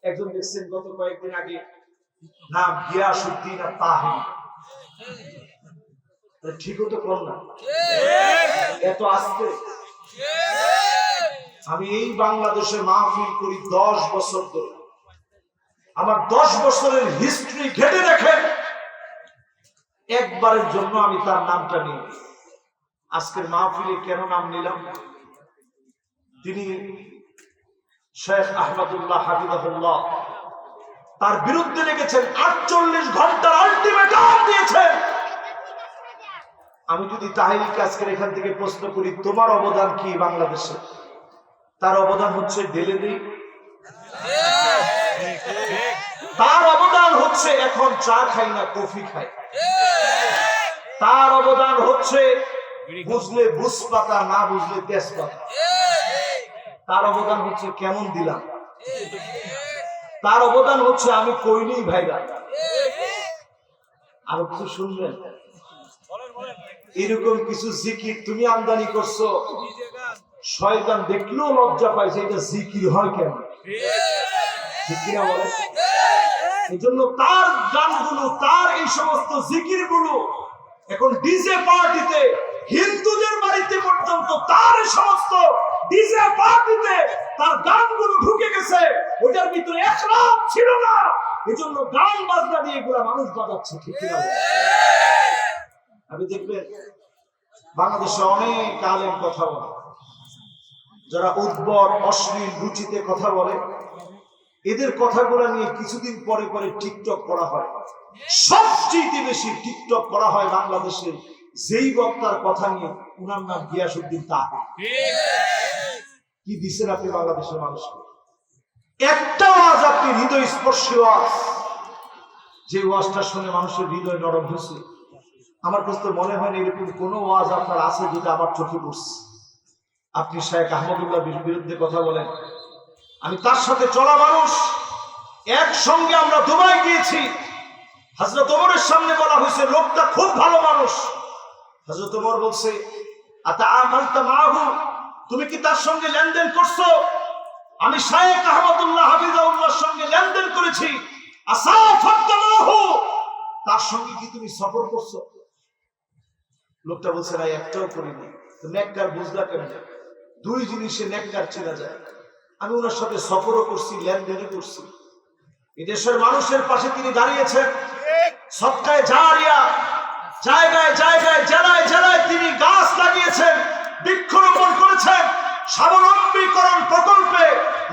একজন দেখছেন গত কয়েকদিন আগে, নাম গিয়াসউদ্দিন তাহেরি। ঠিকও তো কর না, এত আসতে। আমি এই বাংলাদেশে মাহফিল করি 10 বছর ধরে। আমার 10 বছরের হিস্ট্রি ঘেটে দেখেন, একবারের জন্য আমি তার নামটা নিই। আজকের মাহফিলে কেন নাম নিলাম? তিনি শেখ আহমদুল্লাহ হাফিজাহুল্লাহ তার বিরুদ্ধে লেগেছেন, 48 ঘন্টার আলটিমেটাম দিয়েছেন। আমি যদি তাহেরিকে আজকের এখান থেকে প্রশ্ন করি, তোমার অবদান কি বাংলাদেশে? তার অবদান হচ্ছে ঢেলে দিই। তার অবদান হচ্ছে এখন চা খাই না, কফি খাই। তার অবদান হচ্ছে বুঝলে বুঝ পাতা, না বুঝলে তেজপাতা। তার অবদান হচ্ছে কেমন দিলাম। তার অবদান হচ্ছে আমি কইনি ভাইরা। আরো কিছু শুনবেন? এরকম কিছু জিকির তুমি আমদানি করছো, শয়তান দেখলেও লজ্জা পাইছে, এটা জিকির হয় কেন? ঠিক কিনা বলে? এই জন্য তার গানগুলো, তার এই সমস্ত জিকির গুলো এখন ডিজে পার্টিতে, হিন্দুদের বাড়িতে পর্যন্ত তার এই সমস্ত ডিজে পার্টিতে তার গানগুলো ঢুকে গেছে। ওটার ভিতরে ইখলাস ছিল না, এই জন্য গান বাজনা দিয়ে এগুলা মানুষ বাজাচ্ছে। ঠিক কিনা? আপনি দেখবেন বাংলাদেশে অনেক আলেম কথা বলে, যারা উদ্ভট অশ্লীল রুচিতে কথা বলে, এদের কথাগুলো নিয়ে কিছুদিন পরে পরে টিকটক করা হয়। সবচেয়ে বেশি টিকটক করা হয় বাংলাদেশে যেই বক্তার কথা নিয়ে, উনার নাম গিয়াসউদ্দিন তাহেরি। কি দিচ্ছেন আপনি বাংলাদেশের মানুষকে? একটা ওয়াজ আপনি হৃদয় স্পর্শী ওয়াজ, যে ওয়াজটা শুনে মানুষের হৃদয় নরম হয়েছে। আমার কাছে মনে হয় না এরকম কোন ওয়াজ আপনার আছে যেটা আমার চোখে পড়ছে। আপনি শেখ আহমদুল্লাহ বিরুদ্ধে কথা বলেন, আমি তার সাথে চলা মানুষ, একসঙ্গে আমরা দুবাই গিয়েছি। হযরত ওমরের সামনে বলা হয়েছে লোকটা খুব ভালো মানুষ। হযরত ওমর বলছে, আতাআমালতা মাহু, তুমি কি তার সঙ্গে লেনদেন করছো? আমি শেখ আহমদুল্লাহ হাফিজাহুল্লাহর সঙ্গে লেনদেন করেছি। আসাফাতাহু, তার সঙ্গে কি তুমি সফর করছো? লোকটা বলছে না, একটাও করিনি। তো নেককার বুঝলা কেমন? দুই জিনিসে নেককার চেনা যায়। আমি ওনার সাথে সফরও করছি, লেনদেনও করছি। এদেশের মানুষের পাশে তিনি দাঁড়িয়েছেন। সদকায়ে জারিয়া, জায়গায় জায়গায়, জেলায় জেলায় তিনি গাছ লাগিয়েছেন, বৃক্ষরোপণ করেছেন। স্বাবলম্বীকরণ প্রকল্পে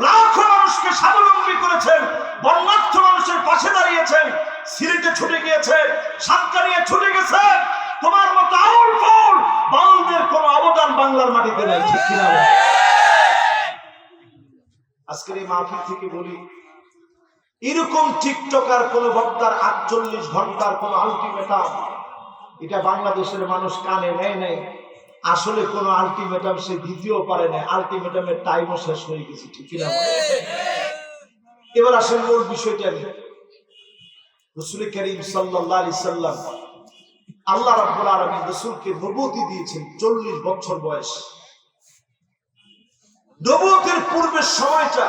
লাখো মানুষকে স্বাবলম্বী করেছেন। বন্যার্থ মানুষের পাশে দাঁড়িয়েছেন। সিলেটে ছুটে গিয়েছেন, সাতকানিয়া ছুটে গেছেন। তোমার মতো আউল ফাউল বাউলদের কোন অবদান বাংলার মাটিতে নাই। ঠিক কিনা? আজকের এই মাহফিল থেকে বলি, এরকম টিকটকার কোন বক্তার 48 ঘন্টার কোন আলটিমেটাম, এটা বাংলাদেশের মানুষ কানে নেয় নাই। আসলে কোন আলটিমেটাম সে দিতেও পারে না, আলটিমেটামের টাইমও শেষ হয়ে গেছে। ঠিক কিনা? এবার আসেন মূল বিষয়টা নিয়ে। রাসূল করিম সাল্লাল্লাহু আলাইহি সাল্লাম, আল্লাহ রাব্বুল আলামিন রাসূলকে নবুয়তি দিয়েছেন 40 বছর বয়স। নবুয়তের পূর্বের সময়টা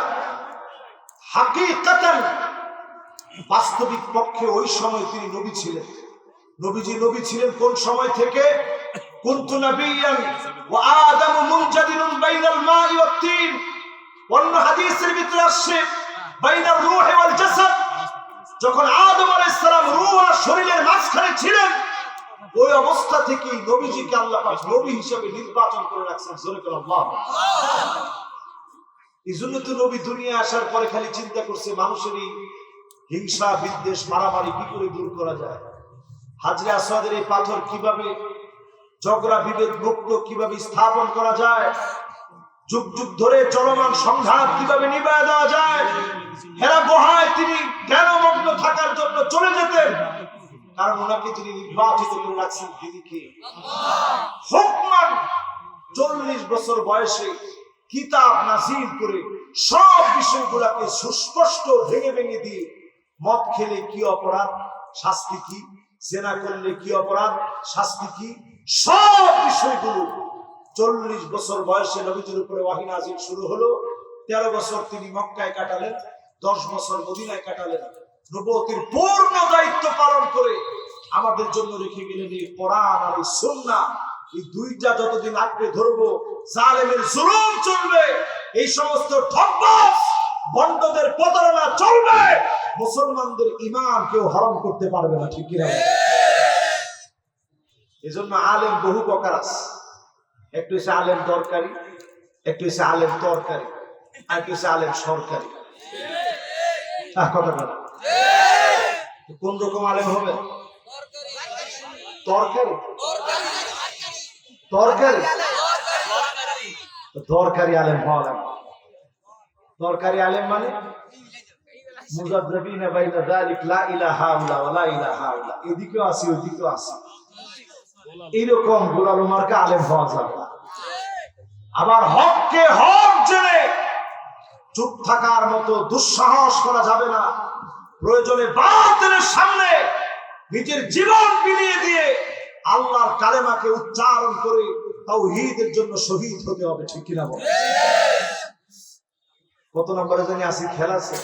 হাকিকাতান, বাস্তবিক পক্ষে ওই সময় তিনি নবী ছিলেন। নবীজি নবী ছিলেন কোন সময় থেকে? কুনতু নাবিয়ান ওয়া আদামু মুনজাদিলুন বাইনাল মাই ওয়াত তিন। অন্য হাদিসের ভিতরে আসছে বাইনার রূহ ওয়াল জাসাদ। যখন আদম আলাইহিস সালাম রূহ আর শরীরের মাঝখানে ছিলেন, ওই অবস্থা থেকেই নবীজিকে আল্লাহ পাক নবী হিসেবে নির্বাচন করে রাখছেন। জোরে করে আল্লাহু আকবার। এইজন্য তো নবী দুনিয়া আসার পরে খালি চিন্তা করছে মানুষের এই হিংসা, বিদ্বেষ, মারামারি কি করে দূর করা যায়, হাজরে আসওয়াদের এই পাথর কিভাবে ঝগড়া বিভেদ মুক্ত কিভাবে স্থাপন করা যায়, যুগ যুগ ধরে চলমান সংঘাত কিভাবে নিভায় দেওয়া যায়। হেরা গুহায় তিনি জ্ঞানমগ্ন থাকার জন্য চলে যেতেন, কারণ ওনাকে যিনি নির্বাচিত করে রাখছেন তিনি কে? হুকমান 40 বছর বয়সে কিতাব নাযিল করে সব বিষয়গুলোকে সুস্পষ্ট ভেঙে ভেঙে দিয়ে, মদ খেলে কি অপরাধ, শাস্তি কি, জেনা করলে কি অপরাধ, শাস্তি কি, সব বিষয়গুলো 40 বছর বয়সে নবীজির উপরে ওয়াহী নাযিল শুরু হলো। 13 বছর তিনি মক্কায় কাটালেন। 10 বছর মদিনায় কাটালেন, নবুয়তের পূর্ণ দায়িত্ব পালন করে আমাদের জন্য রেখে গেলেন এই কোরআন আর এই সুন্নাহ। এই দুইটা যতদিন আঁকড়ে ধরবো, জালেমের জুলুম চলবে, এই সমস্ত ঠকবাজ বন্ডদের প্রতারণা চলবে, মুসলমানদের ঈমান কেউ হরণ করতে পারবে না। ঠিক কিনা? এজন্য আলেম বহু প্রকার আছে। একটু হচ্ছে আলেম দরকারি, একটু হচ্ছে আলেম তরকারি, আর একটু হচ্ছে আলেম সরকারি। কথা বলা কোন রকম আলেম হবে? তরকারি তরকারি দরকারি আলেম হওয়া লাগবে। দরকারি আলেম মানে মুযাদ্দাবিনা বাইনা যালিক লা ইলাহা ইল্লা ওয়া লা ইলাহা ইল্লা, এদিকেও আসি ওদিকেও আসি, এরকম গোলালো মার্কা আলেম হওয়া যাবে না। আবার হককে হক জেনে চুপ থাকার মতো দুঃসাহস করা যাবে না। প্রয়োজনে বাতিলের সামনে নিজের জীবন বিলিয়ে দিয়ে আল্লাহর কালেমাকে উচ্চারণ করে তাওহীদের জন্য শহীদ হতে হবে। ঠিক কিনা বল? কত নম্বরে জানি আসি খেলা আছে।